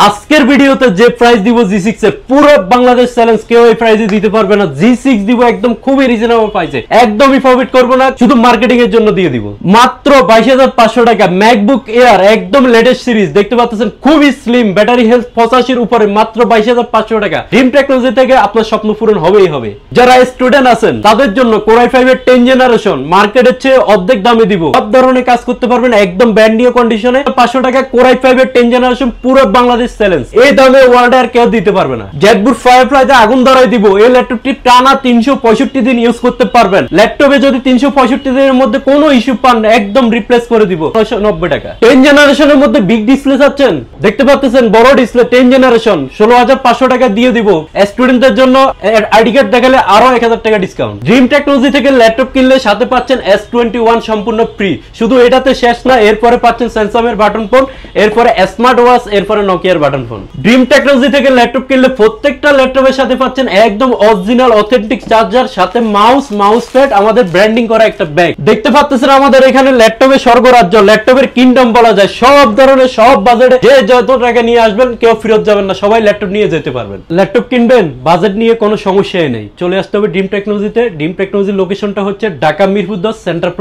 আজকের ভিডিওতে যে প্রাইস দিব G6 এর পুরো বাংলাদেশ চ্যালেঞ্জ কেউ এই প্রাইসে দিতে পারবে না। G6 দিব একদম খুবই রিজনেবল প্রাইসে, একদমই প্রফিট করব না, শুধু মার্কেটিং এর জন্য দিয়ে দিব মাত্র 22500 টাকা। ম্যাকবুক এয়ার একদম লেটেস্ট সিরিজ দেখতে পাচ্ছেন, খুবই স্লিম, ব্যাটারি হেলথ 85 এর উপরে, মাত্র 22500 টাকা। ড্রিম টেকনোলজি থেকে আপনার স্বপ্ন পূরণ হবেই হবে। যারা স্টুডেন্ট আছেন তাদের জন্য Core i5 এর 10 জেনারেশন মার্কেটের চেয়ে অর্ধেক দামে দিব, সব ধরনের কাজ করতে পারবেন একদম ব্র্যান্ড নিউ কন্ডিশনে। 500 টাকা Core i5 এর 10 জেনারেশন পুরো বাংলাদেশ চ্যালেঞ্জ, এই দামে ওয়ার্ল্ড আর কেউ দিতে পারবে না। জেটবুট ফায়ারফ্লাইতে আগুন ধরাই দিব। এই ল্যাপটপটি টানা 365 দিন ইউজ করতে পারবেন। ল্যাপটপে যদি 365 দিনের মধ্যে কোনো ইস্যু পান একদম রিপ্লেস করে দিব 990 টাকা। 10 জেনারেশনের মধ্যে বিগ ডিসপ্লে চাচ্ছেন, দেখতে পাচ্ছেন বড় ডিসপ্লে 10 জেনারেশন 16500 টাকা দিয়ে দিব। স্টুডেন্টদের জন্য আইডি কার্ড দেখালে আরো 1000 টাকা ডিসকাউন্ট। ড্রিম টেকনোলজি থেকে ল্যাপটপ কিনলে সাথে পাচ্ছেন S21 সম্পূর্ণ ফ্রি। শুধু এটাতে শেষ না, এরপরে পাচ্ছেন স্যামসাং এর বাটন ফোন, এরপরে স্মার্ট ওয়াচ, এরপরে নোকিয়ার বাটন ফোন। ড্রিম টেকনোলজি থেকে ল্যাপটপ কিনলে প্রত্যেকটা ল্যাপটপের সাথে পাচ্ছেন একদম অরিজিনাল অথেন্টিক চার্জার, সাথে মাউস প্যাড, আমাদের ব্র্যান্ডিং করা একটা ব্যাগ। দেখতে পাচ্ছেন আমাদের এখানে ল্যাপটপের স্বর্গরাজ্য, ল্যাপটপের কিংডম বলা যায়। সব ধরনের সব বাজেটে যে যত টাকা নিয়ে আসবেন কেউ ফেরত যাবেন না, সবাই ল্যাপটপ নিয়ে যেতে পারবেন। ল্যাপটপ কিনবেন, বাজেট নিয়ে কোনো সমস্যাই নেই, চলে আসতে হবে ড্রিম টেকনোলজিতে। ড্রিম টেকনোলজির লোকেশনটা হচ্ছে ঢাকা মিরপুর 10 সেন্টার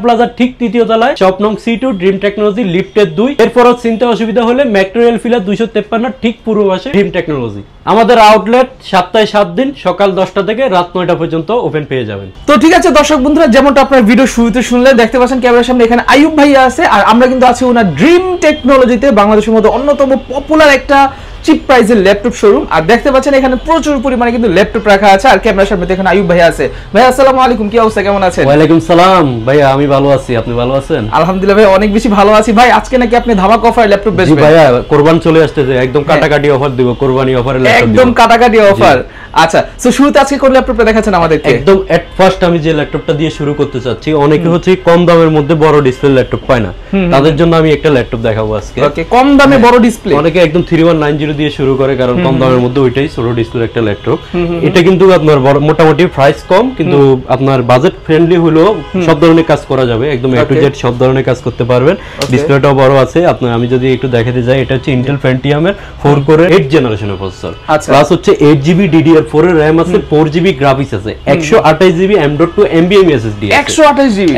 প্লাজা ঠিক তৃতীয় তলায়, শপ নং C2, ড্রিম টেকনোলজি লিফটের 2। এরপরও চিনতে অসুবিধা হলে মেট্রো রেল ফিলার 253 ঠিক পূর্ব পাশে ড্রিম টেকনোলজি। আমাদের আউটলেট সপ্তাহে 7 দিন সকাল 10টা থেকে রাত 9টা পর্যন্ত ওপেন পেয়ে যাবেন। তো ঠিক আছে দর্শক বন্ধুরা, যেমনটা আপনার ভিডিও শুরুতে শুনলে, দেখতে পাচ্ছেন ক্যামেরার সামনে এখানে আইয়ুব ভাইয়া আছে, আর আমরা কিন্তু আছি ওনার ড্রিম টেকনোলজিতে, বাংলাদেশের মধ্যে অন্যতম পপুলার একটা চিপ প্রাইসের ল্যাপটপ শোরুম। আর দেখতে পাচ্ছেন এখানে প্রচুর পরিমাণে কিন্তু ল্যাপটপ রাখা আছে। আর ক্যামেরার সামনে এখানে আইয়ুব ভাইয়া আছে। ভাইয়া আসসালামু আলাইকুম, কি অবস্থা, কেমন আছেন? ওয়ালাইকুম সালাম ভাইয়া, আমি ভালো আছি, আপনি ভালো আছেন? আলহামদুলিল্লাহ ভাই, অনেক বেশি ভালো আছি। ভাই আজকে নাকি আপনি ধামাকা অফারে ল্যাপটপ বেচবেন? জি ভাইয়া, কুরবান চলে আসতেছে, একদম কাটাকাটি অফার দিব, কুরবানি অফারে ল্যাপটপ দিব, একদম কাটাকাটি অফার। আচ্ছা, সো শুরুতে আজকে কোন ল্যাপটপটা দেখাচ্ছেন আমাদেরকে? একদম এট ফার্স্ট আমি যে ল্যাপটপটা দিয়ে শুরু করতে চাচ্ছি, অনেকে হচ্ছে কম দামের মধ্যে বড় ডিসপ্লে ল্যাপটপ পায় না, তাদের জন্য আমি একটা ল্যাপটপ দেখাবো আজকে। ওকে, কম দামে বড় ডিসপ্লে। অনেকে একদম 3190 দিয়ে শুরু করে, কারণ কম দামের মধ্যে ওইটাই ছোট ডিসপ্লে একটা ল্যাপটপ। এটা কিন্তু আপনার মোটামুটি প্রাইস কম, কিন্তু আপনার বাজেট ফ্রেন্ডলি হলো, সব ধরনের কাজ করা যাবে, একদম A to Z সব ধরনের কাজ করতে পারবেন। ডিসপ্লেটাও বড় আছে। আপনার আমি যদি একটু দেখাতে যাই, এটা হচ্ছে ইন্টেল Pentium এর 4 কোর 8 জেনারেশনের প্রসেসর, প্লাস হচ্ছে 8GB DDR4 এর RAM আছে, 4GB গ্রাফিক্স আছে, 128GB M.2 NVMe SSD আছে।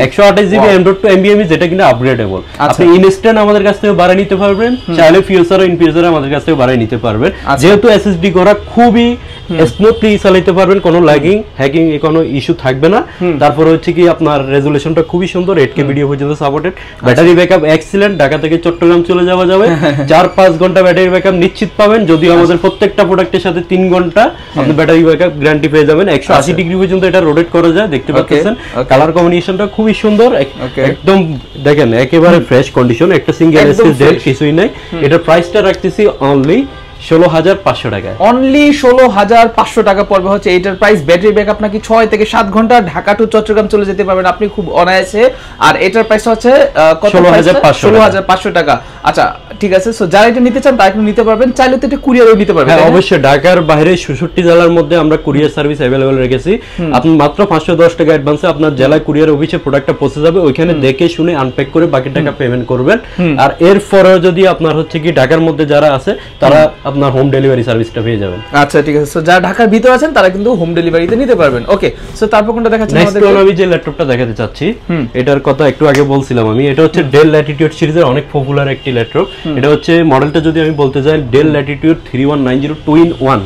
128GB M.2 NVMe, যেটা কিনা আপগ্রেডেবল। আপনি ইনস্ট্যান্ট আমাদের কাছ থেকে বাড়ায় নিতে পারবেন, চাইলে ফিউচারে ইনফিউচারে আমাদের কাছ থেকে বাড়ায় নিতে পারবেন। যেহেতু SSD করা, খুবই স্মুথলি চালাতে পারবেন, কোনো ল্যাগিং হ্যাকিং কোনো ইস্যু থাকবে না। তারপর হচ্ছে কি আপনার রেজোলিউশনটা খুবই সুন্দর, 8K ভিডিও পর্যন্ত supported. Battery backup excellent, Dhaka থেকে চট্টগ্রাম চলে যাওয়া যাবে, 4-5 ঘন্টা ব্যাটারি ব্যাকআপ নিশ্চিত পাবেন। যদিও আমাদের প্রত্যেকটা প্রোডাক্টের সাথে 3 ঘন্টা আপনি ব্যাটারি ব্যাকআপ গ্যারান্টি পেয়ে যাবেন। 180 ডিগ্রি পর্যন্ত এটা রোটেট করা যায়, দেখতে পাচ্ছেন। কালার কম্বিনেশনটা খুবই সুন্দর, একদম দেখেন একেবারে ফ্রেশ কন্ডিশন, একটা সিঙ্গেল স্ক্র্যাচ ডেট কিছুই নাই। এটার প্রাইসটা রাখতেছি অনলি 16500 টাকা। অনলি 16500 টাকা পড়বে হচ্ছে এইটার প্রাইস। ব্যাটারি ব্যাকআপ নাকি 6 থেকে 7 ঘন্টা, ঢাকা টু চট্টগ্রাম চলে যেতে পারবেন আপনি খুব অনায়াসে। আর এটার প্রাইস হচ্ছে কত? 16500 টাকা। আচ্ছা ঠিক আছে, সো যারা এটা নিতে চান তারা কিন্তু নিতে পারবেন, চাইলে তো এটা কুরিয়ারও নিতে পারবেন। হ্যাঁ অবশ্যই, ঢাকার বাইরে 66 জেলার মধ্যে আমরা কুরিয়ার সার্ভিস अवेलेबल রেখেছি। আপনি মাত্র 510 টাকা অ্যাডভান্সে আপনার জেলায় কুরিয়ার অফিসে প্রোডাক্টটা পৌঁছে যাবে, ওইখানে দেখে শুনে আনপ্যাক করে বাকি টাকা পেমেন্ট করবেন। আর এরপরে যদি আপনার হচ্ছে কি ঢাকার মধ্যে যারা আছে তারা আপনার হোম ডেলিভারি সার্ভিসটা পেয়ে যাবেন। আচ্ছা ঠিক আছে, সো যারা ঢাকার ভিতরে আছেন তারা কিন্তু হোম ডেলিভারিতে নিতে পারবেন। ওকে, সো তারপর কোনটা দেখাচ্ছেন আমাদের? নেক্সট আমি যে ল্যাপটপটা দেখাতে চাচ্ছি, এটার কথা একটু আগে বলছিলাম আমি, এটা হচ্ছে ডেল ল্যাটিটিউড সিরিজের অনেক পপুলার একটি ল্যাপটপ। এটা হচ্ছে মডেলটা যদি আমি বলতে চাই, ডেল ল্যাটিটিউড 3190 2-in-1।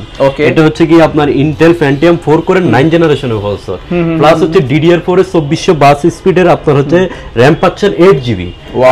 এটা হচ্ছে কি আপনার ইন্টেল Pentium 4 কোর 9 জেনারেশনের প্রসেসর, প্লাস হচ্ছে DDR4 এর 2422 স্পিডের আপনার হচ্ছে RAM পাচ্ছেন 8GB।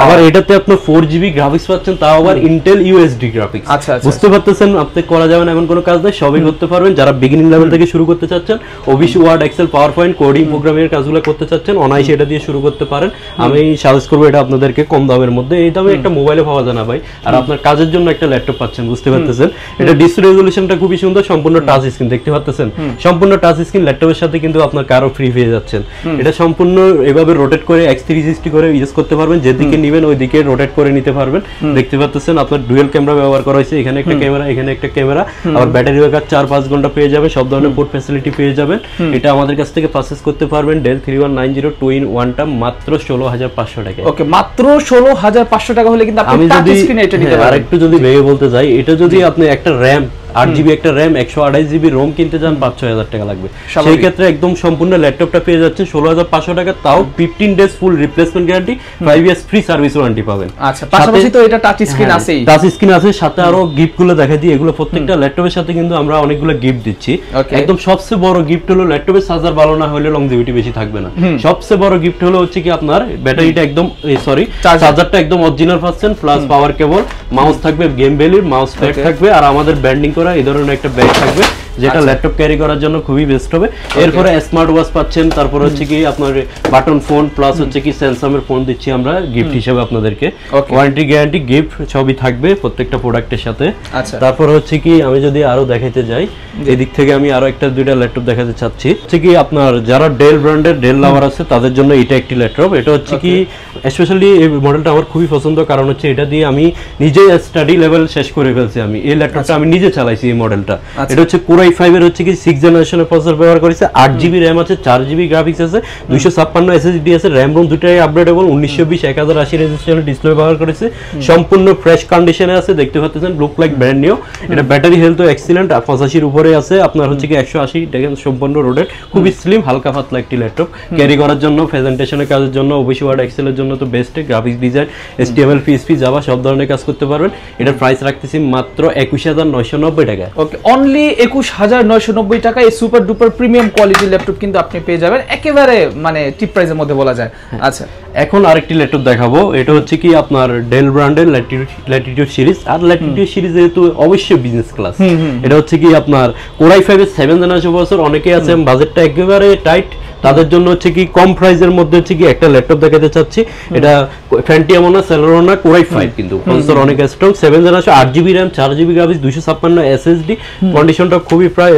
আবার এটাতে আপনি 4GB গ্রাফিক্স পাচ্ছেন, তাও আবার ইন্টেল USD গ্রাফিক্স। বুঝতে পারতেছেন আপনি করা যাবে না এমন কোনো কাজ নাই, সবই করতে পারবেন। যারা বিগিনিং লেভেল থেকে শুরু করতে চাচ্ছেন, ওবিসি, Word, Excel, PowerPoint, coding, programming এর কাজগুলো করতে চাচ্ছেন, অনায়াসে এটা দিয়ে শুরু করতে পারেন। আমি সাজেস্ট করবো এটা আপনাদেরকে কম দামের মধ্যে। এই দামে একটা মোবাইলে পাওয়া যায় না ভাই, আর আপনার কাজের জন্য একটা ল্যাপটপ পাচ্ছেন, বুঝতে পারতেছেন। এটা ডিসপ্লে রেজোলিউশনটা খুবই সুন্দর, সম্পূর্ণ টাচ স্ক্রিন, দেখতে পাচ্ছেন সম্পূর্ণ টাচ স্ক্রিন। ল্যাপটপের সাথে কিন্তু আপনার কারো ফ্রি পেয়ে যাচ্ছেন। এটা সম্পূর্ণ এভাবে রোটেট করে X360 করে ইউজ করতে পারবেন, যেদিকে নেবেন ওই দিকে রোটেট করে নিতে পারবেন। দেখতে পাচ্ছেন আপনার ডুয়াল ক্যামেরা ব্যবহার করা হয়েছে, এখানে একটা ক্যামেরা, এখানে একটা ক্যামেরা। আর ব্যাটারি ব্যাকআপ 4-5 ঘন্টা পেয়ে যাবেন, সব ধরনের পোর্ট ফ্যাসিলিটি পেয়ে যাবেন। এটা আমাদের কাছ থেকে পারচেজ করতে পারবেন ডেল 3190 2-in-1টা মাত্র 16500 টাকা। ওকে, মাত্র 16500 টাকা হলে কিন্তু আপনি আমি টাচ যদি স্ক্রিনে এটা নিতে আর পারেন। একটু যদি ভেঙে বলতে যাই, এটা যদি আপনি একটা র্যাম 8GB একটা র্যাম 128GB রোম কিনতে যান 5-6 টাকা লাগবে। স্বাভাবিক। সেই ক্ষেত্রে একদম সম্পূর্ণ ল্যাপটপটা পেয়ে যাচ্ছেন 16,500 টাকা, তাও 15 ডেজ ফুল replacement guarantee, 5 years free service warranty পাবেন। আচ্ছা, পাশাপাশি তো এটা টাচ স্ক্রিন আছেই। টাচ স্ক্রিন আছে, সাথে আরো গিফট গুলো দেখা দিই। এগুলো প্রত্যেকটা ল্যাপটপের সাথে কিন্তু আমরা অনেকগুলো গিফট দিচ্ছি। Okay. একদম সবচেয়ে বড় গিফট হলো ল্যাপটপের চার্জার ভালো না হলে লংজিভিটি বেশি থাকবে না। সবচেয়ে বড় গিফট হলো হচ্ছে কি আপনার ব্যাটারিটা একদম সরি চার্জারটা একদম অরিজিনাল পাচ্ছেন, প্লাস পাওয়ার কেবল, মাউস থাকবে গেম ভ্যালির, মাউস প্যাড থাকবে, আর আমাদের ব্র্যান্ডিং করা এই ধরনের একটা ব্যাগ থাকবে যেটা ল্যাপটপ ক্যারি করার জন্য খুবই বেস্ট হবে। এরপরে স্মার্ট ওয়াচ পাচ্ছেন, তারপর হচ্ছে কি আপনার বাটন ফোন, প্লাস হচ্ছে কি স্যামসাংয়ের ফোন দিচ্ছি আমরা গিফট হিসেবে আপনাদেরকে। ওয়ারেন্টি গ্যারান্টি গিফট সবই থাকবে প্রত্যেকটা প্রোডাক্টের সাথে। আচ্ছা, তারপর হচ্ছে কি আমি যদি আরো দেখাইতে যাই, এই দিক থেকে আমি আরো একটা দুইটা ল্যাপটপ দেখাতে চাচ্ছি। হচ্ছে কি আপনার যারা ডেল ব্র্যান্ডের ডেল লাভার আছে তাদের জন্য এটা একটি ল্যাপটপ। এটা হচ্ছে কি স্পেশালি এই মডেলটা আমার খুবই পছন্দ, কারণ হচ্ছে এটা দিয়ে আমি নিজে স্টাডি লেভেল শেষ করে ফেলছি। আমি এই ল্যাপটপটা আমি নিজে চালাইছি এই মডেলটা। এটা হচ্ছে Core i5 এর হচ্ছে কি 6th জেনারেশনের প্রসেসর ব্যবহার করেছে, 8GB RAM আছে, 4GB গ্রাফিক্স আছে, 256 SSD আছে, RAM ROM দুটাই আপগ্রেডেবল, 1920 1080 রেজোলিউশনের ডিসপ্লে ব্যবহার করেছে, সম্পূর্ণ ফ্রেশ কন্ডিশনে আছে, দেখতে পাচ্ছেন লুক লাইক ব্র্যান্ড নিউ। এটা ব্যাটারি হেলথও এক্সিলেন্ট, 85 এর উপরে আছে, আপনার হচ্ছে কি 180 দেখেন সম্পূর্ণ রোডেড, খুবই স্লিম হালকা পাতলা একটি ল্যাপটপ ক্যারি করার জন্য, প্রেজেন্টেশনের কাজের জন্য, অফিস ওয়ার্ড এক্সেলের জন্য তো best, graphics design HTML PHP Java সব ধরনের কাজ করতে পারবেন। এটার প্রাইস রাখতেছি মাত্র 21,990 টাকা। ওকে, অনলি 21,990 টাকা এই সুপার ডুপার প্রিমিয়াম কোয়ালিটির ল্যাপটপ কিন্তু আপনি পেয়ে যাবেন একেবারে মানে চিপ প্রাইসের মধ্যে বলা যায়। আচ্ছা, এখন আরেকটি ল্যাপটপ দেখাবো। এটা হচ্ছে কি আপনার ডেল ব্র্যান্ডের ল্যাটিটিউড সিরিজ, আর ল্যাটিটিউড সিরিজ যেহেতু অবশ্যই বিজনেস ক্লাস। এটা হচ্ছে কি আপনার Core i5 এর 7th জেনারেশন প্রসেসর, অনেকে আছে বাজেটটা একেবারে টাইট, তাদের জন্য হচ্ছে কি কম প্রাইসের মধ্যে হচ্ছে কি একটা ল্যাপটপ দেখাতে চাচ্ছি। এটা ফ্যান্টিয়াম না সেলেরন না, Core i5 কিন্তু প্রসেসর অনেক strong, 7th generation, 8GB RAM 4GB graphics, 256 SSD, কন্ডিশনটা খুবই প্রায়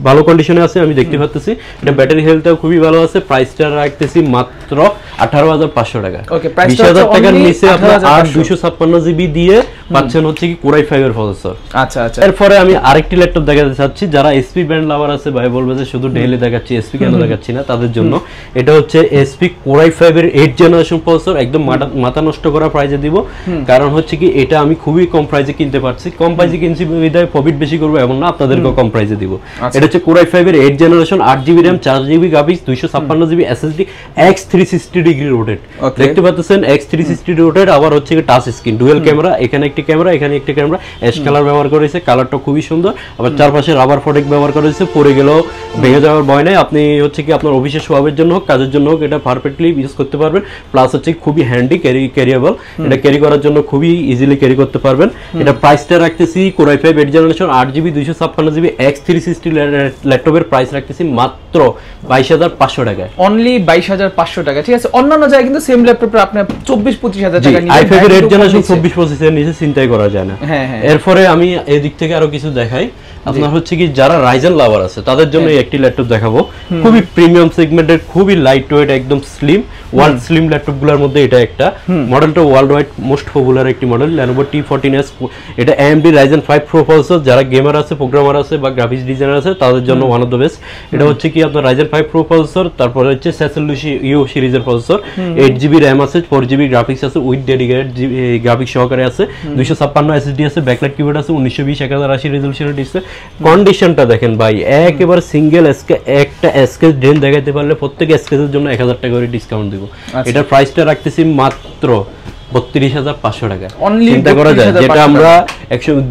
ভালো কন্ডিশনে আছে আমি দেখতে পাচ্ছি। এটা ব্যাটারি হেলথটাও খুবই ভালো আছে। প্রাইসটা রাখতেছি মাত্র 18,500 টাকা। ওকে, প্রাইসটা 20,000 টাকার only নিচে আপনার 18,500 256GB দিয়ে পাচ্ছেন হচ্ছে কি Core i5 এর প্রসেসর। আচ্ছা আচ্ছা, এরপরে আমি আরেকটি ল্যাপটপ দেখাতে চাচ্ছি, যারা এসপি ব্র্যান্ড লাভার আছে ভাই বলবে যে শুধু ডেলে দেখাচ্ছি এসপি কেন দেখাচ্ছি না, তাদের জন্য এটা হচ্ছে এসপি Core i5 এর 8th জেনারেশন প্রসেসর, একদম মাথা নষ্ট করা প্রাইসে দিব। কারণ হচ্ছে কি এটা আমি খুবই কম প্রাইসে কিনতে পারছি, কম প্রাইসে কিনছি বিধায় প্রফিট বেশি করবো এমন না, আপনাদেরকেও কম প্রাইসে দিব। এটা হচ্ছে Core i5 এর 8th generation, 8GB RAM 4GB graphics, 256GB SSD, X360 degree rotate, দেখতে পাচ্ছেন X360 রোটেট, আবার হচ্ছে টাচ স্ক্রিন, ডুয়াল ক্যামেরা, এখানে একটি ক্যামেরা, এখানে একটি ক্যামেরা, অ্যাশ কালার ব্যবহার করেছে, কালারটা খুবই সুন্দর, আবার চারপাশে রাবার প্রোটেক্ট ব্যবহার করেছে, পরে গেলেও ভেঙে যাওয়ার ভয় নাই। আপনি হচ্ছে কি আপনার অফিসের স্বভাবের জন্য হোক কাজের জন্য হোক এটা পারফেক্টলি ইউজ করতে পারবেন, প্লাস হচ্ছে খুবই হ্যান্ডি ক্যারিয়েবল, এটা ক্যারি করার জন্য খুবই ইজিলি ক্যারি করতে পারবেন। এটা প্রাইসটা রাখতেছি Core i5 8th generation 8GB 256GB X360 ল্যাপটপের প্রাইস রাখতেছি মাত্র 22,500 টাকা, অনলি 22,500 টাকা। ঠিক আছে, অন্যান্য জায়গায় কিন্তু সেম ল্যাপটপে আপনি 24-25,000 টাকা নিয়ে i5 এর 8th জেনারেশন 24-25 এর নিচে চিন্তাই করা যায় না। এরপরে আমি এই দিক থেকে আরো কিছু দেখাই। আপনার হচ্ছে কি যারা রাইজেন লাভার আছে তাদের জন্য একটি ল্যাপটপ দেখাবো, খুবই প্রিমিয়াম সেগমেন্টের, খুবই লাইট ওয়েট, একদম স্লিম, ওয়ার্ল্ড স্লিম ল্যাপটপগুলোর মধ্যে এটা একটা। মডেলটা ওয়ার্ল্ড ওয়াইড মোস্ট পপুলার একটি মডেল, Lenovo T14S। এটা AMD Ryzen 5 Pro প্রসেসর, যারা গেমার আছে, প্রোগ্রামার আছে বা গ্রাফিক্স ডিজাইনার আছে তাদের জন্য ওয়ান অফ দ্য বেস্ট। এটা হচ্ছে কি আপনার Ryzen 5 Pro প্রসেসর, তারপরে হচ্ছে Cecil সিরিজের প্রসেসর, 8GB RAM আছে, 4GB গ্রাফিক্স আছে উইথ ডেডিকেটেড গ্রাফিক্স সহকারে আছে, 256 SSD আছে, ব্যাকলাইট কিবোর্ড আছে, 1920 1080 রেজোলিউশনের ডিসপ্লে। কন্ডিশনটা দেখেন ভাই, একেবারে সিঙ্গেল একটা স্কেচ ড্রেন দেখাইতে পারলে প্রত্যেক স্কেচের জন্য 1000 টাকা করে ডিসকাউন্ট দিব। এটার প্রাইসটা রাখতেছি মাত্র 32,500 টাকা। চিন্তা করা যায়, যেটা আমরা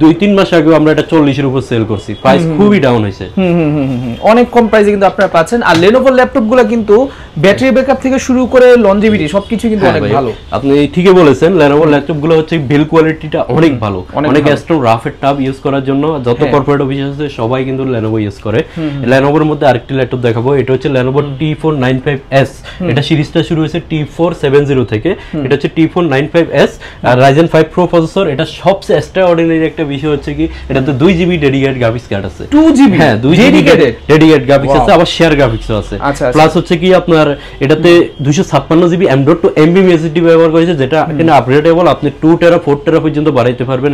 2-3 মাস আগে আমরা এটা 40 এর উপর সেল করছি, প্রাইস খুবই ডাউন হয়েছে, অনেক কম প্রাইসে কিন্তু আপনারা পাচ্ছেন। আর Lenovo ল্যাপটপগুলো কিন্তু ব্যাটারি ব্যাকআপ থেকে শুরু করে লনজিভিটি সবকিছু কিন্তু অনেক ভালো। আপনি ঠিকই বলেছেন, Lenovo ল্যাপটপগুলো হচ্ছে বিল্ড কোয়ালিটিটা অনেক ভালো, অনেক strong, rough and tough use করার জন্য যত কর্পোরেট অফিস আছে সবাই কিন্তু Lenovo ইউজ করে। Lenovo এর মধ্যে আরেকটি ল্যাপটপ দেখাবো, এটা হচ্ছে Lenovo T495S। এটা সিরিজটা শুরু হয়েছে T470 থেকে, এটা হচ্ছে T495S আর Ryzen 5 Pro প্রসেসর। এটা সবচেয়ে এক্সট্রাঅর্ডিনারি একটা বিষয় হচ্ছে কি এটাতে 2GB ডেডিকেটেড গ্রাফিক্স কার্ড আছে, 2GB, হ্যাঁ 2GB ডেডিকেটেড গ্রাফিক্স আছে, আবার শেয়ার গ্রাফিক্সও আছে। প্লাস হচ্ছে কি আপনার এটাতে 256GB M.2 MB SSD ব্যবহার করেছে, যেটা কিনা আপগ্রেডেবল, আপনি 2 টেরা 4 টেরা পর্যন্ত বাড়াইতে পারবেন।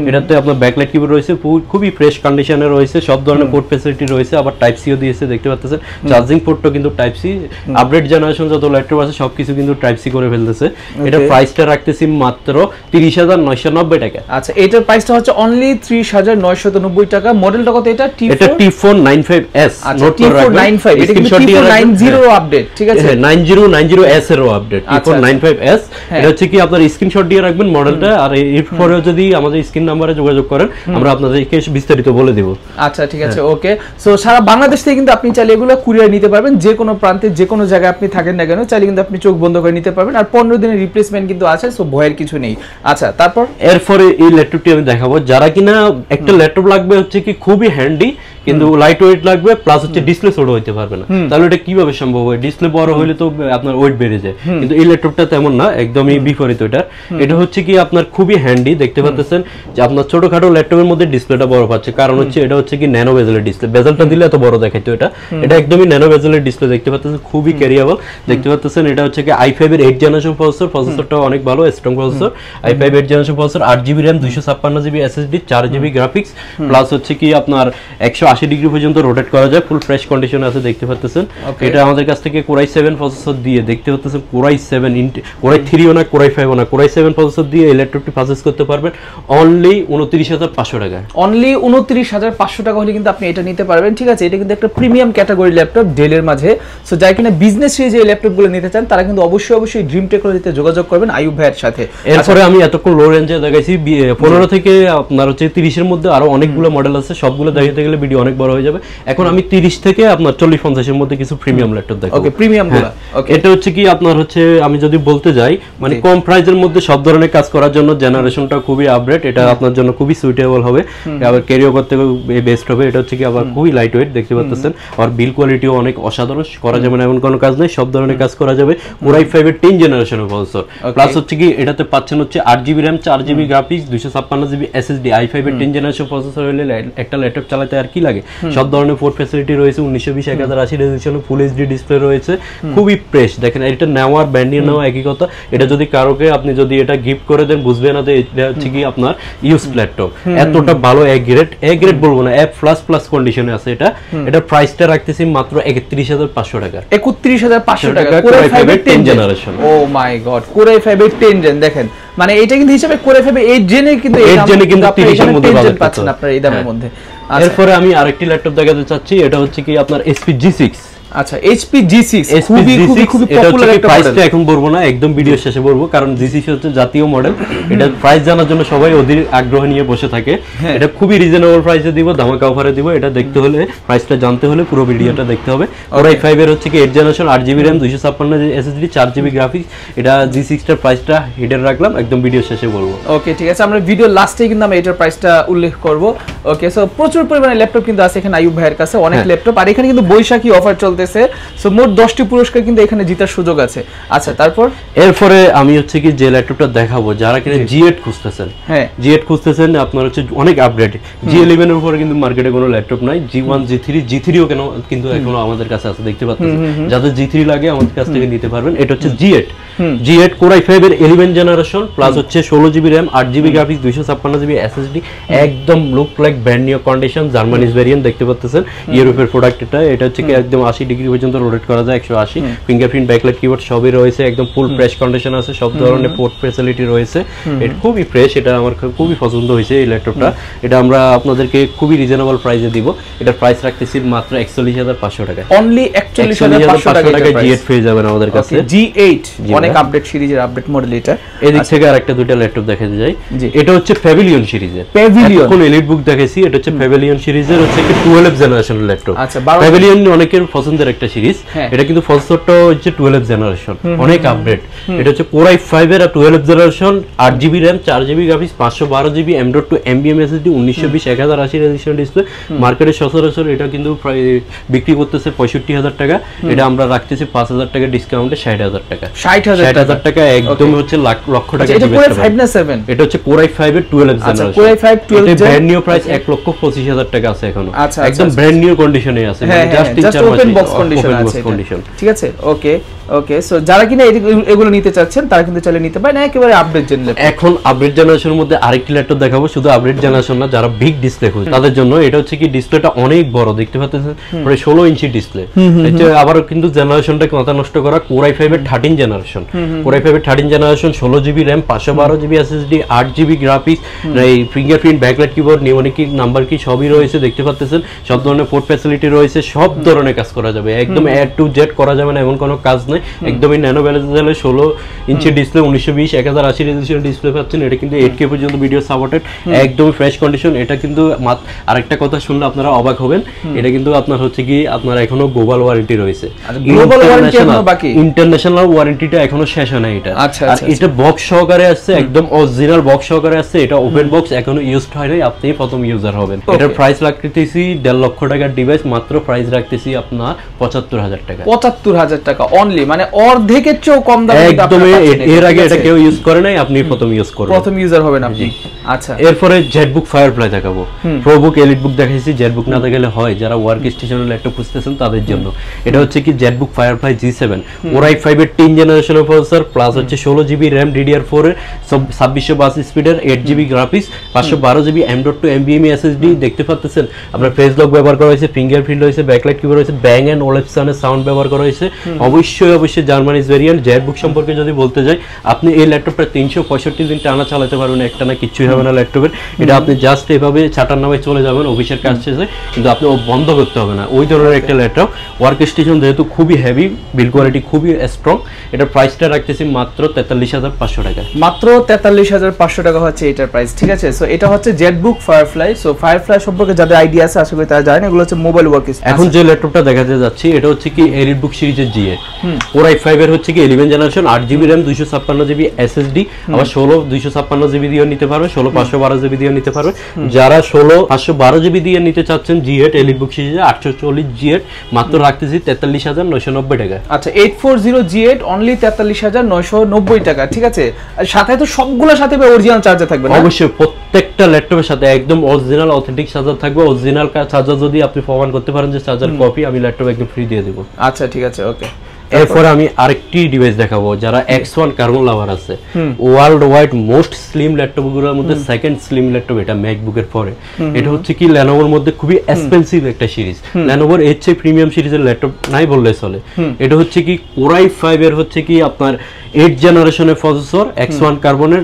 এটাতে আপনার ব্যাকলাইট কিবোর্ড রয়েছে, খুবই ফ্রেশ কন্ডিশনে রয়েছে, সব ধরনের পোর্ট ফ্যাসিলিটি রয়েছে, আবার টাইপ সিও দিয়েছে দেখতে পাচ্ছেন, চার্জিং পোর্টও কিন্তু টাইপ সি। আপডেট জেনারেশন যত ল্যাপটপ আছে সবকিছু কিন্তু টাইপ সি করে ফেলতেছে। এটা প্রাইসটা রাখতেছি মাত্র 30,990 টাকা। আচ্ছা এটার প্রাইসটা হচ্ছে অনলি 30,990 টাকা। মডেলটা কত এটা? এটা T495S নোট করে রাখবেন। এটা কিন্তু T490 আপডেট, ঠিক আছে? 9090S এর আপডেট T495S। এটা হচ্ছে কি আপনার স্ক্রিনশট দিয়ে রাখবেন মডেলটা, আর এরপরে যদি আমাদের স্ক্রিন নাম্বারে যোগাযোগ করেন আমরা আপনাদেরকে বিস্তারিত বলে দেব। আচ্ছা ঠিক আছে, ওকে। সো সারা বাংলাদেশ থেকে কিন্তু আপনি চাইলে এগুলো কুরিয়ার নিতে পারবেন, যে কোনো প্রান্তে যে কোনো জায়গায় আপনি থাকেন না কেন চাইলে কিন্তু আপনি চোখ বন্ধ করে নিতে পারবেন, আর 15 দিনের রিপ্লেসমেন্ট কিন্তু আছে, সো ভয়ের কিছু নেই। আচ্ছা তারপর এরপরে এই ল্যাপটপটি আমি দেখাবো যারা কিনা একটা ল্যাপটপ লাগবে হচ্ছে কি খুবই হ্যান্ডি কিন্তু লাইট ওয়েট লাগবে, প্লাস হচ্ছে ডিসপ্লে ছোট হইতে পারবে না, তাহলে এটা কিভাবে সম্ভব হয়? ডিসপ্লে বড় হইলে তো আপনার ওয়েট বেড়ে যায়, কিন্তু এই ল্যাপটপটা তেমন না, একদমই বিপরীত এটা। এটা হচ্ছে কি আপনার খুবই হ্যান্ডি, দেখতে পাচ্ছেন যে আপনার ছোটখাটো ল্যাপটপের মধ্যে ডিসপ্লেটা বড় পাচ্ছে, কারণ হচ্ছে এটা হচ্ছে কি ন্যানো বেজেলের ডিসপ্লে, বেজেলটা দিলে এত বড় দেখাইতো, এটা একদমই ন্যানো বেজেলের ডিসপ্লে, দেখতে পাচ্ছেন খুবই ক্যারিয়েবল। দেখতে পাচ্ছেন এটা হচ্ছে কি i5 এর 8 জেনারেশন প্রসেসরটা অনেক ভালো strong processor, i5 8 generation processor, 8GB RAM 256GB SSD 4GB graphics, plus হচ্ছে কি আপনার 180 ডিগ্রি পর্যন্ত রোটেট করা যায়, ফুল ফ্রেশ কন্ডিশনে আছে, দেখতে পাচ্ছেন। এটা আমাদের কাছ থেকে Core i7 প্রসেসর দিয়ে, দেখতে পাচ্ছেন Core i7 Core i3 ও না Core i5 ও না, Core i7 প্রসেসর দিয়ে এই ল্যাপটপটি পারচেজ করতে পারবেন অনলি 29,500 টাকা। অনলি 29,500 টাকা হলে কিন্তু আপনি এটা নিতে পারবেন, ঠিক আছে? এটা কিন্তু একটা প্রিমিয়াম ক্যাটাগরি ল্যাপটপ ডেলের মাঝে। সো যারা কিনা বিজনেস সিরিজে এই ল্যাপটপগুলো নিতে চান তারা কিন্তু অবশ্যই ড্রিম টেকনোলজিতে যোগাযোগ করবেন আইয়ুব ভাইয়ের সাথে। এরপরে আমি এতক্ষণ লো রেঞ্জে দেখাইছি 15 থেকে আপনার হচ্ছে 30 এর মধ্যে আরো অনেকগুলো মডেল আছে, সবগুলো দেখাতে গেলে ভিডিও অনেক বড় হয়ে যাবে। এখন আমি 30 থেকে আপনার 40-50 এর মধ্যে কিছু প্রিমিয়াম ল্যাপটপ দেখাবো। ওকে, প্রিমিয়ামগুলো। ওকে, এটা হচ্ছে কি আপনার হচ্ছে আমি যদি বলতে যাই মানে কম প্রাইসের মধ্যে সব ধরনের কাজ করার জন্য জেনারেশনটা খুবই আপডেট, এটা আপনার জন্য খুবই সুইটেবল হবে, আবার ক্যারিও করতে বেস্ট হবে। এটা হচ্ছে কি আবার খুবই লাইট ওয়েট, দেখতে পাচ্ছেন, আর বিল কোয়ালিটিও অনেক অসাধারণ, করা যাবে না এমন কোনো কাজ নেই, সব ধরনের কাজ করা যাবে। Core i5 এর 10 জেনারেশনের প্রসেসর, প্লাস হচ্ছে কি এটাতে পাচ্ছেন হচ্ছে 8GB RAM 4GB graphics 256GB SSD। i5 এর 10 জেনারেশন প্রসেসর হলে একটা ল্যাপটপ চালাতে আর কি লাগে, সব ধরনের পোর্ট ফ্যাসিলিটি রয়েছে, 1920x1080 রেজোলিউশনে ফুল এইচডি ডিসপ্লে রয়েছে, খুবই ফ্রেশ। দেখেন এটা নেওয়ার ব্র্যান্ড নিয়ে নেওয়া একই কথা, এটা যদি কারোকে আপনি যদি এটা গিফট করে দেন বুঝবে না যে এটা হচ্ছে কি আপনার ইউজ ল্যাপটপ, এতটা ভালো এ গ্রেড বলবো না, প্লাস কন্ডিশনে আছে। এটা প্রাইসটা রাখতেছি মাত্র 31,500 টাকা। 31,500 টাকা Core i5 এর 10 জেনারেশন। ও মাই গড, Core i5 এর 10 জেন দেখেন, মানে এটা কিন্তু হিসাবে Core i5 এর 8 জেনে কিন্তু 30 এর মধ্যে পাচ্ছেন আপনারা এই দামের মধ্যে। এরপরে আমি আরেকটি ল্যাপটপ দেখাতে চাচ্ছি, এটা হচ্ছে কি আপনার HP G6। আচ্ছা HP G6 খুবই পপুলার একটা মডেল। প্রাইসটা এখন বলবো না, একদম ভিডিও শেষে বলবো, কারণ G6 হচ্ছে জাতীয় মডেল, এটা প্রাইস জানার জন্য সবাই অধীর আগ্রহ নিয়ে বসে থাকে। এটা খুবই রিজনেবল প্রাইসে দিব, ধামাকা অফারে দিব। এটা দেখতে হলে প্রাইসটা জানতে হলে পুরো ভিডিওটা দেখতে হবে। Core i5 এর হচ্ছে কি 8 generation 8GB RAM 256GB SSD 4GB graphics. এটা G6 এর প্রাইসটা হিডেন রাখলাম, একদম ভিডিও শেষে বলবো। ওকে ঠিক আছে, আমরা ভিডিও লাস্টে কিন্তু আমরা এটার প্রাইসটা উল্লেখ করব। ওকে, সো প্রচুর পরিমাণে ল্যাপটপ কিন্তু আছে এখানে আইয়ুব ভাইয়ের কাছে, অনেক ল্যাপটপ, আর এখানে কিন্তু বৈশাখী অফার চলতেছে, সো মোট 10টি পুরস্কার কিন্তু এখানে জেতার সুযোগ আছে। আচ্ছা তারপর এরপরে আমি হচ্ছে কি যে ল্যাপটপটা দেখাবো যারা কিনা G8 খুঁজতেছেন, G8 খুঁজতেছেন আপনার হচ্ছে অনেক আপডেট, G11 এর উপরে কিন্তু মার্কেটে কোনো ল্যাপটপ নাই, G1 G3ও কেন কিন্তু এখনো আমাদের কাছে আছে, দেখতে পাচ্ছেন। যাদের G3 লাগে আমাদের কাছ থেকে নিতে পারবেন। এটা হচ্ছে G8 Core i5 এর 11 জেনারেশন, প্লাস হচ্ছে 16GB RAM 8GB graphics 256GB SSD, একদম look like brand new condition, Germany's variant, দেখতে পাচ্ছেন। ইউরোপের প্রোডাক্ট এটা হচ্ছে কি একদম 80 ডিগ্রি পর্যন্ত রোটেট করা যায়, 180 ফিঙ্গারপ্রিন্ট ব্যাকলাইট কিবোর্ড সবই রয়েছে, একদম ফুল ফ্রেশ কন্ডিশন আছে, সব ধরনের পোর্ট ফ্যাসিলিটি রয়েছে। এটা খুবই ফ্রেশ, এটা আমার খুবই পছন্দ হয়েছে এই ল্যাপটপটা। এটা আমরা আপনাদেরকে খুবই রিজনেবল প্রাইসে দিব, এটার প্রাইস রাখতেছি মাত্র 41,500 টাকা। অনলি 41,500 টাকা G8 পেয়ে যাবেন আমাদের কাছে। G8 অনেক আপডেট সিরিজের আপডেট মডেল এটা। এদিক থেকে আরেকটা দুইটা ল্যাপটপ দেখাতে যাই, এটা হচ্ছে প্যাভিলিয়ন সিরিজের। কোন এলিট বুক দেখাইছি, এটা হচ্ছে প্যাভিলিয়ন সিরিজের হচ্ছে কি 12 জেনারেশনের ল্যাপটপ। আচ্ছা, প্যাভিলিয়ন অনেকের পছন্দের একটা সিরিজ, এটা কিন্তু প্রসেসরটা হচ্ছে 12 জেনারেশন, অনেক আপডেট। এটা হচ্ছে Core i5 এর 12 generation 8GB RAM 4GB graphics 512GB M.2 NVMe SSD 1920x1080 resolution display. মার্কেটে সচরাচর এটা কিন্তু প্রায় বিক্রি করতেছে 65,000 টাকা, এটা আমরা রাখতেছি 5,000 টাকা ডিসকাউন্টে 60,000 টাকা। 60,000 টাকা একদম হচ্ছে লক্ষ টাকা। এটা Core i5 না 7? এটা হচ্ছে Core i5 এর 12 generation. Core i5 12 brand new price 1,25,000 টাকা আছে এখনো, একদম ব্র্যান্ড নিউ কন্ডিশনে আছে, জাস্ট ওপেন বক্স কন্ডিশন আছে, ঠিক আছে। ওকে, সো যারা কিনা এগুলো নিতে চাচ্ছেন তারা কিন্তু চাইলে নিতে পারেন, একেবারে আপডেট জেনারেশন। এখন আপডেট জেনারেশনের মধ্যে আরেকটি ল্যাপটপ দেখাবো, শুধু আপডেট জেনারেশন না, যারা বিগ ডিসপ্লে খুঁজে তাদের জন্য। এটা হচ্ছে কি ডিসপ্লেটা অনেক বড়, দেখতে পাচ্ছেন প্রায় 16 ইঞ্চি ডিসপ্লে। এটা আবারও কিন্তু জেনারেশনটাকে মাথা নষ্ট করা Core i5 এর 13 জেনারেশন। Core i5 এর 13 generation, 16GB RAM, 512GB SSD, 8GB graphics, এই ফিঙ্গারপ্রিন্ট, ব্যাকলাইট কিবোর্ড, নিউমনিক কি, নাম্বার কি সবই রয়েছে, দেখতে পাচ্ছেন। সব ধরনের পোর্ট ফ্যাসিলিটি রয়েছে, সব ধরনের কাজ করা যাবে, একদম A to Z করা যাবে না এমন কোনো কাজ নেই। একদমই ন্যানো ব্যালেন্সে 16 ইঞ্চি ডিসপ্লে, 1920 1080 রেজোলিউশন ডিসপ্লে পাচ্ছেন। এটা কিন্তু 8K পর্যন্ত ভিডিও সাপোর্টেড, একদম ফ্রেশ কন্ডিশন। এটা কিন্তু আরেকটা কথা শুনলে আপনারা অবাক হবেন, এটা কিন্তু আপনার হচ্ছে কি আপনার এখনো গ্লোবাল ওয়ারেন্টি রয়েছে, গ্লোবাল ওয়ারেন্টি এখনো বাকি, ইন্টারন্যাশনাল ওয়ারেন্টিটা এখনো শেষ হয় না এটা। আর এটা বক্স সহকারে আসছে, একদম অরিজিনাল বক্স সহকারে আসছে। এটা ওপেন বক্স, এখনো ইউজড হয় নাই, আপনি প্রথম ইউজার হবেন। এটার প্রাইস রাখতেছি 1.5 লক্ষ টাকার ডিভাইস, মাত্র প্রাইস রাখতেছি আপনার 75,000 টাকা। 75,000 টাকা অনলি, মানে অর্ধেকের চেয়েও কম দামে একদম। এর আগে এটা কেউ ইউজ করে নাই, আপনি প্রথম ইউজ করবেন, প্রথম ইউজার হবেন আপনি। আচ্ছা, এরপরে জেটবুক ফায়ারফ্লাই দেখাবো, প্রোবুক, এলিটবুক দেখাইছি। জেটবুক না দেখালে হয়, যারা ওয়ার্ক স্টেশনে ল্যাপটপ খুঁজতেছেন তাদের জন্য। এটা হচ্ছে কি Jetbook firefly G7, Core i5 এর 10 জেনারেশনের প্রসেসর, প্লাস হচ্ছে 16GB RAM, DDR4 এর 2620 স্পিডের, 8GB graphics, 512GB M.2 NVMe SSD, দেখতে পাচ্ছেন। আপনার ফেস লক ব্যবহার করা হয়েছে, ফিঙ্গারপ্রিন্ট রয়েছে, ব্যাকলাইট কিবোর্ড রয়েছে, ব্যাং এন্ড ওলেপসনের সাউন্ড ব্যবহার করা হয়েছে। অবশ্যই জার্মানিজ ভেরিয়েন্ট। জেটবুক সম্পর্কে যদি বলতে যাই, আপনি এই ল্যাপটপটা 365 দিন টানা চালাতে পারবেন, একটা না কিচ্ছুই হবে না ল্যাপটপের। এটা আপনি জাস্ট এভাবে ছাটার নামে চলে যাবেন অফিসের কাজ শেষে, কিন্তু আপনি বন্ধ করতে হবে না, ওই ধরনের একটা ল্যাপটপ। ওয়ার্ক স্টেশন যেহেতু খুবই হেভি, বিল কোয়ালিটি খুবই স্ট্রং। এটার প্রাইসটা রাখতেছি মাত্র 43,500 টাকা। মাত্র 43,500 টাকা হচ্ছে এটার প্রাইস, ঠিক আছে। সো এটা হচ্ছে জেটবুক ফায়ারফ্লাই। সো ফায়ারফ্লাই সম্পর্কে যাদের আইডিয়া আছে আশা করি তারা জানেন, এগুলো হচ্ছে মোবাইল ওয়ার্ক। এখন যে ল্যাপটপটা দেখাতে যাচ্ছি এটা হচ্ছে কি এলিটবুক সিরিজের G8, Core i5 এর হচ্ছে কি 11 generation, 8GB RAM, 256GB SSD, আবার 16 256GB দিয়ে নিতে পারবে, 16 512GB দিয়ে নিতে পারবে। যারা 16 512GB দিয়ে নিতে চাচ্ছেন G8 এলিটবুক সিরিজে 840 G8, মাত্র রাখতেছি 43,990 টাকা। আচ্ছা, 840 G8 অনলি 43,990 টাকা, ঠিক আছে। আর সাথে তো সবগুলোর সাথে অরিজিনাল চার্জার থাকবে না? অবশ্যই, প্রত্যেকটা ল্যাপটপের সাথে একদম অরিজিনাল অথেন্টিক চার্জার থাকবে। অরিজিনাল চার্জার যদি আপনি প্রমাণ করতে পারেন যে চার্জার কপি, আমি ল্যাপটপ একদম ফ্রি দিয়ে দেব। আচ্ছা, ঠিক আছে, ওকে। এরপর আমি আরেকটি ডিভাইস দেখাবো, যারা X1 কার্বন লাভার আছে। ওয়ার্ল্ড ওয়াইড মোস্ট স্লিম ল্যাপটপগুলোর মধ্যে সেকেন্ড স্লিম ল্যাপটপ এটা, ম্যাকবুকের পরে। এটা হচ্ছে কি লেনোভোর মধ্যে খুবই এক্সপেন্সিভ একটা সিরিজ, লেনোভোর এর চেয়ে প্রিমিয়াম সিরিজের ল্যাপটপ নাই বললে চলে। এটা হচ্ছে কি Core i5 এর হচ্ছে কি আপনার 8 জেনারেশনের প্রসেসর, X1 কার্বনের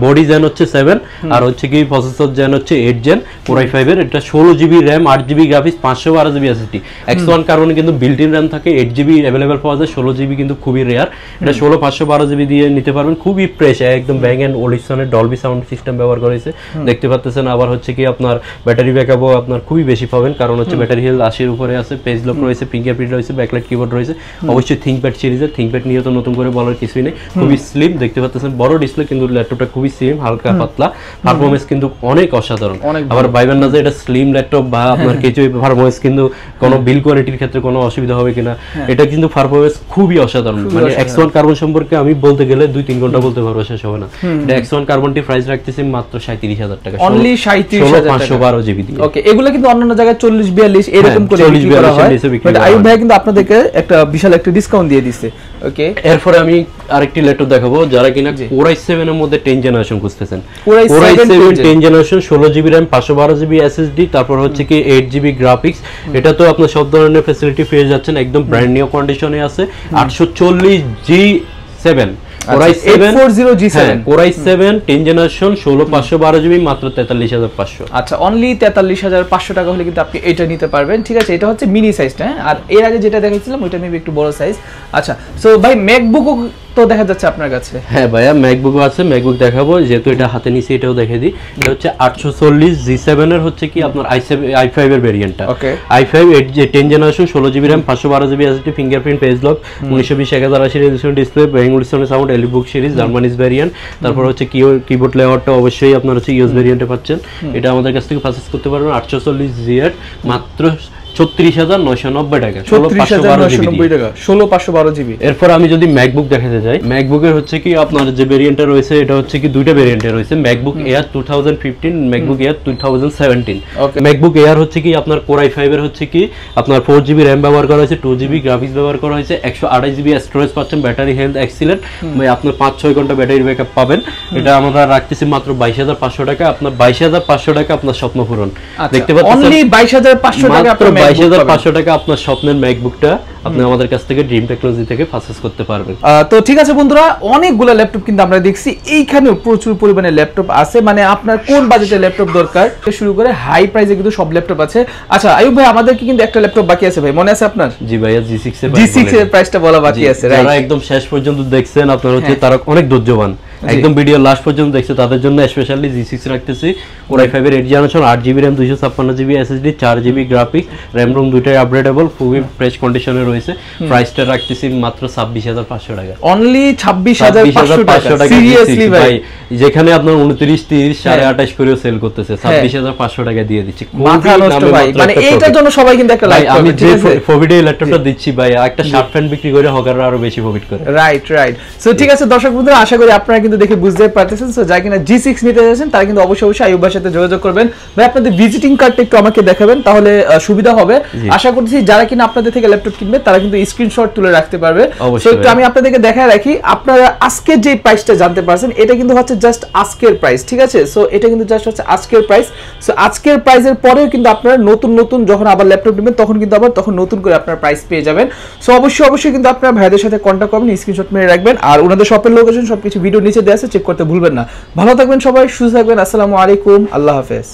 বডি জেন হচ্ছে 7, আর হচ্ছে কি প্রসেসর জেন হচ্ছে 8 জেন Core i5 এর। এটা 16GB RAM, 8GB graphics, 512GB SSD। X1 কার্বনে কিন্তু বিল্ট ইন RAM থাকে, 8GB अवेलेबल পাওয়া যায়, 16GB কিন্তু খুবই রেয়ার। এটা 16 512GB দিয়ে নিতে পারবেন, খুবই ফ্রেশ, একদম ব্যাং এন্ড ওলিসনের ডলবি সাউন্ড সিস্টেম ব্যবহার করেছে, দেখতে পাচ্ছেন। আবার হচ্ছে কি আপনার ব্যাটারি ব্যাকআপও আপনার খুবই বেশি পাবেন, কারণ হচ্ছে ব্যাটারি হেলথ 80 এর উপরে আছে, পেজ লক রয়েছে, ফিঙ্গারপ্রিন্ট রয়েছে, ব্যাকলাইট কিবোর্ড রয়েছে। অবশ্যই থিংকপ্যাড সিরিজের, থিংকপ্যাড নিয়ে তো নতুন করে বলার কিছুই নেই, খুবই স্লিম, দেখতে পাচ্ছেন। বড় ডিসপ্লে কিন্তু ল্যাপটপটা খুবই স্লিম, হালকা পাতলা, পারফরম্যান্স কিন্তু অনেক অসাধারণ। আবার ভাইবেন না যে এটা স্লিম ল্যাপটপ বা আপনার কিছু পারফরম্যান্স কিন্তু কোনো বিল কোয়ালিটির ক্ষেত্রে কোনো অসুবিধা হবে কিনা, এটা কিন্তু পারফরম্যান্স খুবই অসাধারণ। মানে X1 কার্বন সম্পর্কে আমি বলতে গেলে 2-3 ঘন্টা বলতে পারবো, শেষ হবে না। এটা X1 কার্বনটি প্রাইস রাখতেছি মাত্র 37,000 টাকা, অনলি 37,000 টাকা, 512GB দিয়ে। ওকে, এগুলো কিন্তু অন্যান্য জায়গায় 40-42 এরকম করে বিক্রি করা হয়, বাট আইয়ুব ভাই কিন্তু আপনাদেরকে একটা বিশাল একটা ডিসকাউন্ট দিয়ে দিয়েছে। ওকে, এরপর আমি আরেকটি ল্যাপটপ দেখাবো, যারা কিনা Core i7 এর মধ্যে 10 জেনারেশন খুঁজতেছেন। Core i7 10 generation, 16GB RAM, 512GB SSD, তারপর হচ্ছে কি 8GB গ্রাফিক্স। এটা তো আপনার সব ধরনের ফ্যাসিলিটি পেয়ে যাচ্ছেন, একদম ব্র্যান্ড নিউ কন্ডিশনে আছে। 840 G7 Core i7 840 G7, Core i7 10 generation, 16 512GB, মাত্র 43,500। আচ্ছা, অনলি 43,500 টাকা হলে কিন্তু আপনি এটা নিতে পারবেন, ঠিক আছে। এটা হচ্ছে মিনি সাইজটা, আর এর আগে যেটা দেখাইছিলাম ওইটা মেবি একটু বড় সাইজ। আচ্ছা, সো ভাই ম্যাকবুকও তো দেখা যাচ্ছে আপনার কাছে? হ্যাঁ ভাইয়া, ম্যাকবুকও আছে, ম্যাকবুক দেখাবো, যেহেতু এটা হাতে নিছি এটাও দেখিয়ে দিই। এটা হচ্ছে 840 G7 এর হচ্ছে কি আপনার i5 এর ভেরিয়েন্টটা। Okay, i5 10 generation, 16GB RAM, 512GB SSD, fingerprint, page lock, 1920 1080 resolution display, ব্যাঙ্গুলিসনের sound, EliteBook series, Germany's variant. তারপর হচ্ছে কিবোর্ড লেআউটটা অবশ্যই আপনার হচ্ছে ইউএস ভেরিয়েন্টে পাচ্ছেন। এটা আমাদের কাছ থেকে পারচেজ করতে পারবেন 840 G8 মাত্র 36,990 টাকা, 16,512 টাকা, 16,512GB। এরপর আমি যদি ম্যাকবুক দেখাতে যাই, ম্যাকবুকের হচ্ছে কি আপনার যে ভেরিয়েন্টটা রয়েছে, এটা হচ্ছে কি দুইটা ভেরিয়েন্টে রয়েছে, MacBook air 2015, MacBook air 2017। MacBook air হচ্ছে কি আপনার Core i5 এর হচ্ছে কি আপনার 4GB RAM ব্যবহার করা হয়েছে, 2GB গ্রাফিক্স ব্যবহার করা হয়েছে, 128GB স্টোরেজ পাচ্ছেন, ব্যাটারি হেলথ এক্সিলেন্ট, আপনার 5-6 ঘন্টা ব্যাটারি ব্যাকআপ পাবেন। এটা আমরা রাখতেছি মাত্র 22,500 টাকা। আপনার 22,500 টাকা আপনার স্বপ্ন পূরণ, দেখতে পাচ্ছেন, অনলি 22,500 টাকা, 22,500 টাকা আপনার স্বপ্নের ম্যাকবুকটা আপনি আমাদের কাছ থেকে ড্রিম টেকনোলজি থেকে পারচেজ করতে পারবেন। তো ঠিক আছে বন্ধুরা, অনেকগুলো ল্যাপটপ কিন্তু আমরা দেখছি, এইখানেও প্রচুর পরিমাণে ল্যাপটপ আছে, মানে আপনার কোন বাজেটের ল্যাপটপ দরকার শুরু করে হাই প্রাইসে কিন্তু সব ল্যাপটপ আছে। আচ্ছা আয়ুব ভাই, আমাদের কি কিন্তু একটা ল্যাপটপ বাকি আছে ভাই, মনে আছে আপনার? জি ভাইয়া, G6 এর প্রাইসটা বলা বাকি আছে। যারা একদম শেষ পর্যন্ত দেখছেন আপনারা হচ্ছে তারা অনেক ধৈর্যবান, একদম ভিডিও লাস্ট পর্যন্ত দেখছে, তাদের জন্য স্পেশালি G6 রাখতেছি। Core i5 এর 8 generation, 8GB RAM, 256GB SSD, 4GB graphic, RAM ROM দুইটাই আপগ্রেডেবল, খুবই ফ্রেশ কন্ডিশনে রয়েছে। প্রাইসটা রাখতেছি মাত্র 26,500 টাকা। অনলি 26,500 টাকা। সিরিয়াসলি ভাই, যেখানে আপনার 29, 30, 28.5 করেও সেল করতেছে, 26,500 টাকা দিয়ে দিচ্ছি। মাথা নষ্ট ভাই, মানে এইটার জন্য সবাই কিন্তু একটা লাইক করবে। আমি যে প্রফিটে ল্যাপটপটা দিচ্ছি ভাই, একটা শার্প ফ্যান বিক্রি করে হকাররা আরো বেশি প্রফিট করে। রাইট। সো ঠিক আছে দর্শক বন্ধুরা, আশা করি আপনারা কিন্তু দেখে বুঝতে পারতেছেন। সো যারা কিনা G6 নিতে যাচ্ছেন তারা কিন্তু অবশ্যই আয়ুব ভাইয়ের সাথে যোগাযোগ করবেন। ভাই আপনাদের ভিজিটিং কার্ডটা একটু আমাকে দেখাবেন, তাহলে সুবিধা হবে। আশা করছি যারা কিনা আপনাদের থেকে ল্যাপটপ কিনবে তারা কিন্তু স্ক্রিনশট তুলে রাখতে পারবে। সো একটু আমি আপনাদেরকে দেখায় রাখি, আপনারা আজকের যে প্রাইসটা জানতে পারছেন এটা কিন্তু হচ্ছে জাস্ট আজকের প্রাইস, ঠিক আছে? সো এটা কিন্তু জাস্ট হচ্ছে আজকের প্রাইস। সো আজকের প্রাইসের পরেও কিন্তু আপনারা নতুন যখন আবার ল্যাপটপ নেবেন তখন কিন্তু আবার নতুন করে আপনারা প্রাইস পেয়ে যাবেন। সো অবশ্যই কিন্তু আপনারা ভাইদের সাথে কন্ট্যাক্ট করবেন, স্ক্রিনশট মেরে রাখবেন, আর ওনাদের শপের লোকেশন সবকিছু ভিডিও নিচে দেওয়া আছে, চেক করতে ভুলবেন না। ভালো থাকবেন সবাই, সুস্থ থাকবেন। আসসালামু আলাইকুম, আল্লাহ হাফেজ।